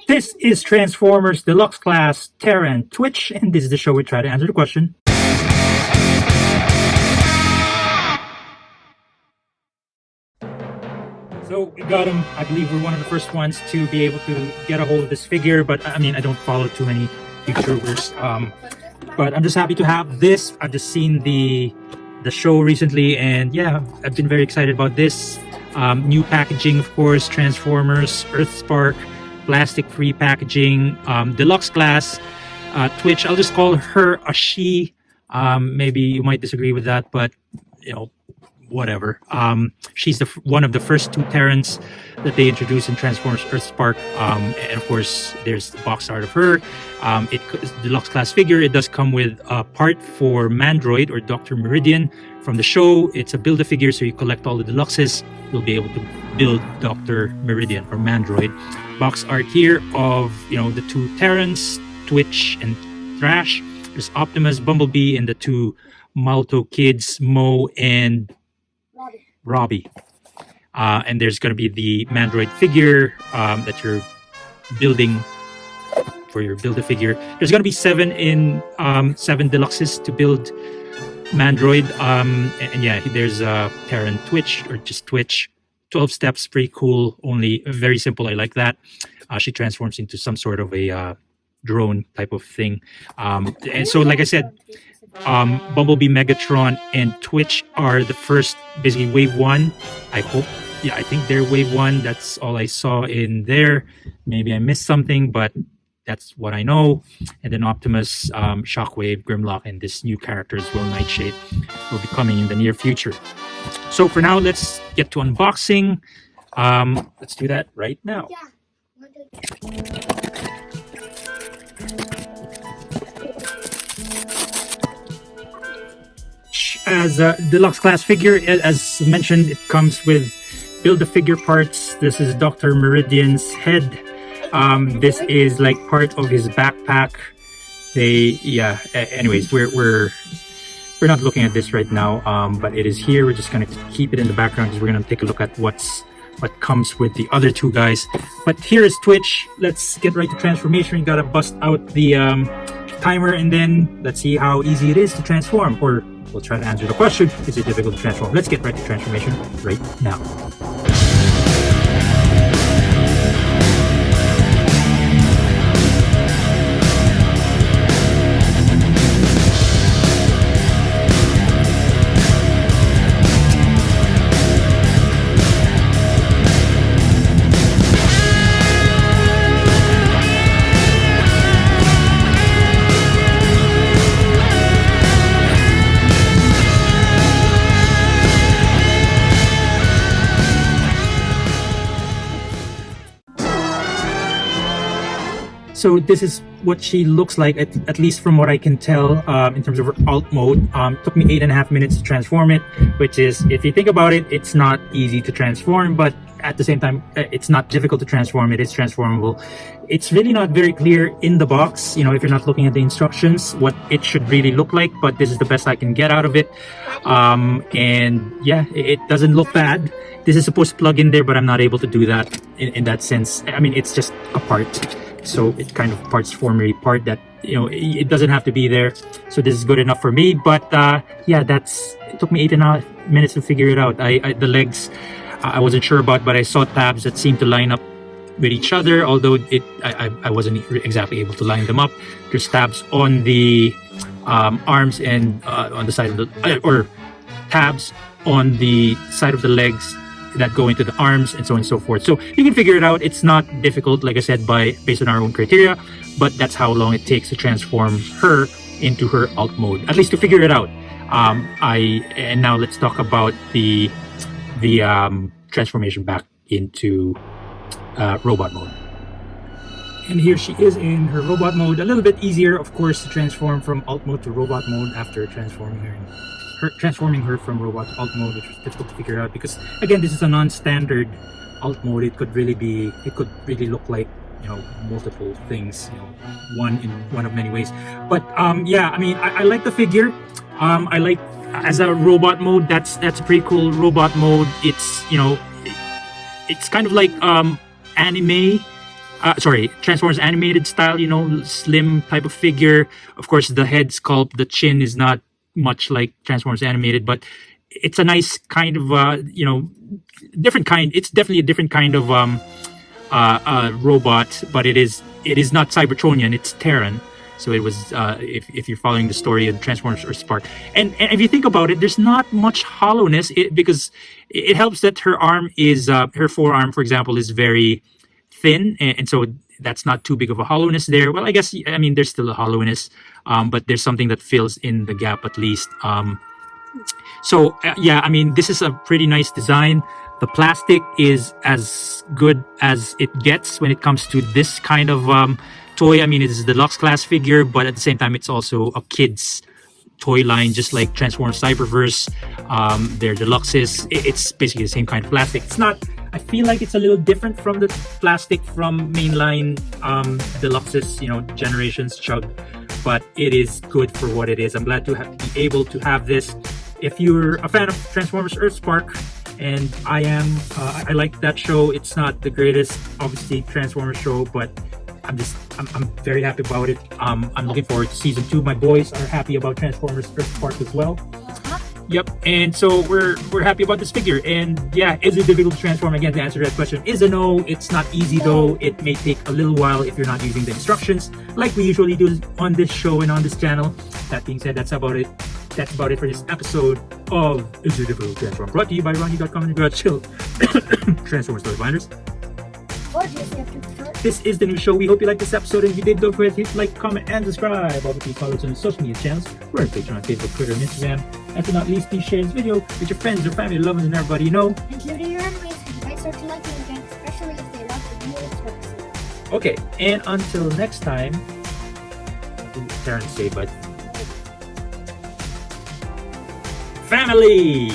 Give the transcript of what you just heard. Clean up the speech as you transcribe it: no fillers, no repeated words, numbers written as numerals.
This is Transformers Deluxe Class Terran Twitch, and this is the show we try to answer the question. So we got him. I believe we're one of the first ones to be able to get a hold of this figure, but I mean, I don't follow too many YouTubers. But I'm just happy to have this. I've just seen the show recently, and yeah, I've been very excited about this. New packaging, of course, Transformers, Earthspark, plastic-free packaging, deluxe class, Twitch. I'll just call her a she. Maybe you might disagree with that, but you know, whatever. She's one of the first two Terrans that they introduced in Transformers Earthspark, and of course there's the box art of her. It's deluxe class figure. It does come with a part for Mandroid or Dr. Meridian from the show. It's a build-a-figure, so you collect all the deluxes, you'll be able to build Dr. Meridian or Mandroid. Box art here of, you know, the two Terrans, Twitch and Thrash. There's Optimus, Bumblebee, and the two Malto kids, Mo and Robbie. And there's going to be the Mandroid figure that you're building for your build-a-figure. There's going to be seven deluxes to build Mandroid. And yeah, there's Terran Twitch, or just Twitch. 12 steps, pretty cool. Only very simple. I like that. She transforms into some sort of a drone type of thing. And so, like I said, Bumblebee, Megatron, and Twitch are the first, basically wave one. I hope, yeah, I think they're wave one. That's all I saw in there. Maybe I missed something, but that's what I know. And then Optimus, Shockwave, Grimlock, and this new character as well, Nightshade, will be coming in the near future. So for now, let's get to unboxing. Let's do that right now. As a deluxe class figure, as mentioned, it comes with build-a-figure parts. This is Dr. Meridian's head. This is like part of his backpack. Anyways, we're not looking at this right now, but it is here. We're just gonna keep it in the background because we're gonna take a look at what comes with the other two guys. But here is Twitch. Let's get right to transformation. You gotta bust out the timer, and then let's see how easy it is to transform. Or we'll try to answer the question: is it difficult to transform? Let's get right to transformation right now. So this is what she looks like, at least from what I can tell, in terms of her alt mode. Took me 8.5 minutes to transform it, which is, if you think about it, it's not easy to transform, but at the same time, it's not difficult to transform. It is transformable. It's really not very clear in the box, you know, if you're not looking at the instructions, what it should really look like, but this is the best I can get out of it. And yeah, it doesn't look bad. This is supposed to plug in there, but I'm not able to do that in that sense. I mean, it's just a part. So it kind of transformery part that, you know, it doesn't have to be there. So this is good enough for me. But yeah, it took me 8.5 minutes to figure it out. The legs, I wasn't sure about, but I saw tabs that seemed to line up with each other, although I wasn't exactly able to line them up. There's tabs on the arms and on the side of the, or tabs on the side of the legs that go into the arms, and so on and so forth. So you can figure it out. It's not difficult, like I said, based on our own criteria, but that's how long it takes to transform her into her alt mode, at least to figure it out. And now let's talk about the transformation back into robot mode. And here she is in her robot mode. A little bit easier, of course, to transform from alt mode to robot mode after transforming her from robot to alt mode, which was difficult to figure out because, again, this is a non-standard alt mode. It could really look like, you know, multiple things, you know, one of many ways. But yeah, I mean, I like the figure. I like, as a robot mode, that's a pretty cool robot mode. It's, you know, it's kind of like anime sorry, Transformers animated style, you know, slim type of figure. Of course, the head sculpt, the chin is not much like Transformers animated, but it's a nice kind of, you know, different kind. It's definitely a different kind of robot, but it is not Cybertronian, it's Terran. So it was, if you're following the story of Transformers Earthspark, and if you think about it, there's not much hollowness because it helps that her arm is, her forearm, for example, is very thin, and so that's not too big of a hollowness there. Well, I guess, I mean, there's still a hollowness, but there's something that fills in the gap at least. So yeah, I mean, this is a pretty nice design. The plastic is as good as it gets when it comes to this kind of toy. I mean, it is a deluxe class figure, but at the same time, it's also a kid's toy line, just like Transformers Cyberverse. They're deluxes. It's basically the same kind of plastic. It's not, I feel like it's a little different from the plastic from mainline deluxes, you know, Generations Chug, but it is good for what it is. I'm glad to be able to have this. If you're a fan of Transformers Earthspark, and I am, I like that show. It's not the greatest, obviously, Transformers show, but I'm very happy about it. I'm looking forward to season 2. My boys are happy about Transformers Earthspark as well. Yep, and so we're happy about this figure. And yeah, is it difficult to transform? Again, the answer to that question is a no. It's not easy though. It may take a little while if you're not using the instructions like we usually do on this show and on this channel. That being said, that's about it. That's about it for this episode of Is It Difficult to Transform? Brought to you by RONJIE.COM and Garage Chill Transformers Toy Finders. This is the new show. We hope you liked this episode, and if you did, don't forget to hit like, comment, and subscribe. Obviously, follow us on the social media channels. We're on Patreon, Facebook, Twitter, and Instagram. And to not least, please share this video with your friends, your family, loved ones, and everybody you know. Including your enemies, who might start to like you again, especially if they love the new Earthspark. Okay, and until next time, Terran say, but family!